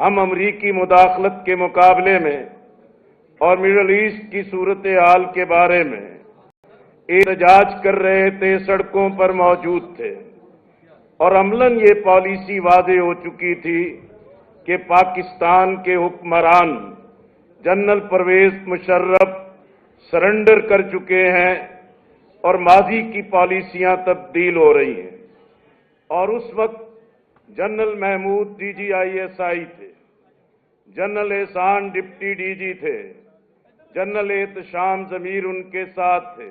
ہم امریکی مداخلت کے مقابلے میں اور مڈل ایسٹ کی صورتحال کے بارے میں احتجاج کر رہے تھے، سڑکوں پر موجود تھے، اور عملاً یہ پالیسی واضح ہو چکی تھی کہ پاکستان کے حکمران جنرل پرویز مشرف سرنڈر کر چکے ہیں اور ماضی کی پالیسیاں تبدیل ہو رہی ہیں۔ اور اس وقت general Mahmood D G I S I تھے، general Ehsan deputy D G تھے، جنرل احتشام ضمیر ان کے ساتھ تھے،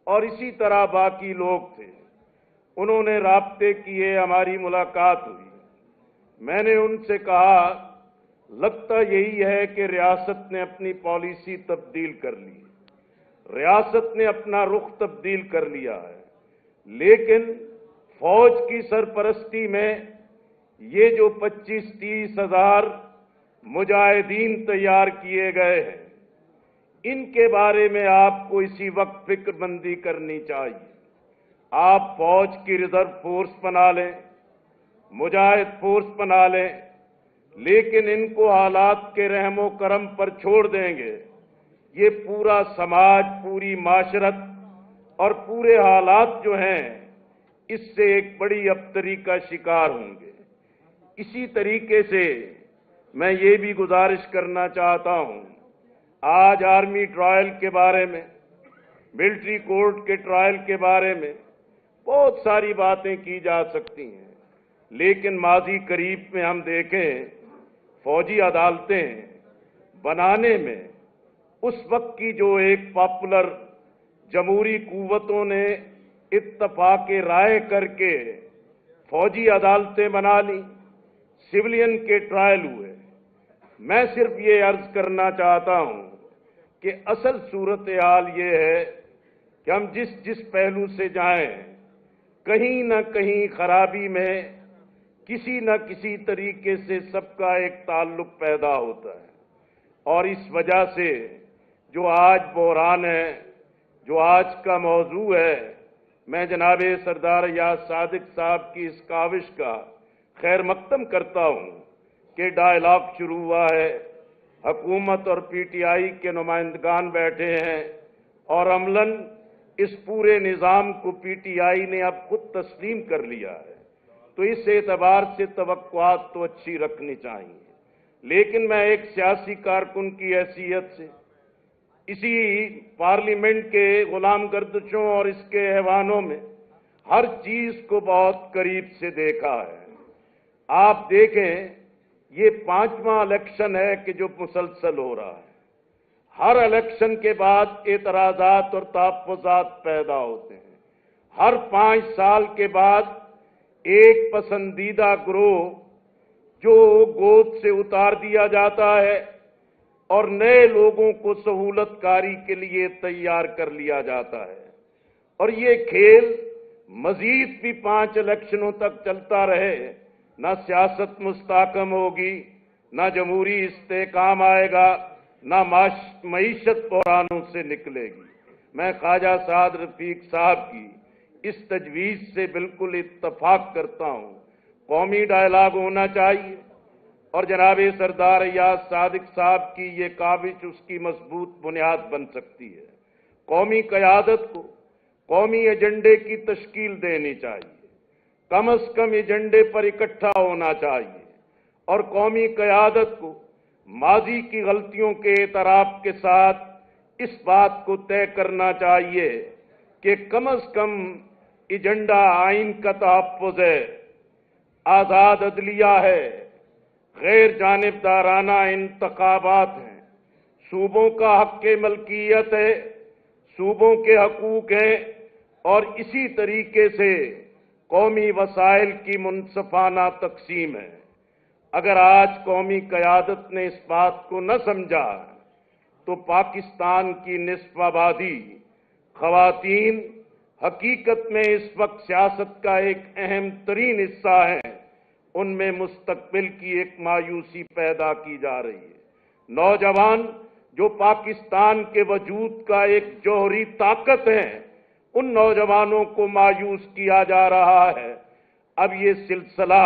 اور اسی طرح باقی لوگ تھے۔ انہوں نے رابطے کیے، ہماری ملاقات ہوئی۔ میں نے ان سے کہا لگتا یہی ہے کہ ریاست نے اپنی پالیسی تبدیل کر لی، ریاست نے اپنا رخ تبدیل کر لیا ہے، لیکن فوج کی سرپرستی میں یہ جو 25-30 ہزار مجاہدین تیار کیے گئے ہیں، ان کے بارے میں آپ کو اسی وقت فکر مندی کرنی چاہیے۔ آپ فوج کی ریزرو فورس بنا لیں، مجاہد فورس بنا لیں، لیکن ان کو حالات کے رحم و کرم پر چھوڑ دیں گے، یہ پورا سماج، پوری معاشرت اور پورے حالات جو ہیں اس سے ایک بڑی ابتری کا شکار ہوں گے۔ اسی طریقے سے میں یہ بھی گزارش کرنا چاہتا ہوں، آج آرمی ٹرائل کے بارے میں، ملٹری کورٹ کے ٹرائل کے بارے میں بہت ساری باتیں کی جا سکتی ہیں، لیکن ماضی قریب میں ہم دیکھیں فوجی عدالتیں بنانے میں اس وقت کی جو ایک پاپولر جمہوری قوتوں نے اتفاق رائے کر کے فوجی عدالتیں بنا لی، سویلین کے ٹرائل ہوئے۔ میں صرف یہ عرض کرنا چاہتا ہوں کہ اصل صورتحال یہ ہے کہ ہم جس پہلو سے جائیں، کہیں نہ کہیں خرابی میں کسی نہ کسی طریقے سے سب کا ایک تعلق پیدا ہوتا ہے، اور اس وجہ سے جو آج بحران ہے، جو آج کا موضوع ہے، میں جناب سردار ایاز صادق صاحب کی اس کاوش کا خیر مقدم کرتا ہوں کہ ڈائیلاگ شروع ہوا ہے، حکومت اور پی ٹی آئی کے نمائندگان بیٹھے ہیں، اور عملاً اس پورے نظام کو پی ٹی آئی نے اب خود تسلیم کر لیا ہے، تو اس اعتبار سے توقعات تو اچھی رکھنی چاہیے۔ لیکن میں ایک سیاسی کارکن کی حیثیت سے اسی پارلیمنٹ کے غلام گردشوں اور اس کے ایوانوں میں ہر چیز کو بہت قریب سے دیکھا ہے۔ آپ دیکھیں یہ 5واں الیکشن ہے کہ جو مسلسل ہو رہا ہے، ہر الیکشن کے بعد اعتراضات اور تحفظات پیدا ہوتے ہیں، ہر 5 سال کے بعد ایک پسندیدہ گروہ جو گود سے اتار دیا جاتا ہے اور نئے لوگوں کو سہولت کاری کے لیے تیار کر لیا جاتا ہے، اور یہ کھیل مزید بھی 5 الیکشنوں تک چلتا رہے، نہ سیاست مستحکم ہوگی، نہ جمہوری استحکام آئے گا، نہ معیشت بحرانوں سے نکلے گی۔ میں خواجہ سعد رفیق صاحب کی اس تجویز سے بالکل اتفاق کرتا ہوں، قومی ڈائیلاگ ہونا چاہیے، اور جناب سردار ایاز صادق صاحب کی یہ کاوش اس کی مضبوط بنیاد بن سکتی ہے۔ قومی قیادت کو قومی ایجنڈے کی تشکیل دینی چاہیے، کم از کم ایجنڈے پر اکٹھا ہونا چاہیے، اور قومی قیادت کو ماضی کی غلطیوں کے اعتراف کے ساتھ اس بات کو طے کرنا چاہیے کہ کم از کم ایجنڈا آئین کا تحفظ ہے، آزاد عدلیہ ہے، غیر جانبدارانہ انتخابات ہیں، صوبوں کا حق ملکیت ہے، صوبوں کے حقوق ہیں، اور اسی طریقے سے قومی وسائل کی منصفانہ تقسیم ہے۔ اگر آج قومی قیادت نے اس بات کو نہ سمجھا تو پاکستان کی نصف آبادی خواتین حقیقت میں اس وقت سیاست کا ایک اہم ترین حصہ ہیں، ان میں مستقبل کی ایک مایوسی پیدا کی جا رہی ہے۔ نوجوان جو پاکستان کے وجود کا ایک جوہری طاقت ہے، ان نوجوانوں کو مایوس کیا جا رہا ہے۔ اب یہ سلسلہ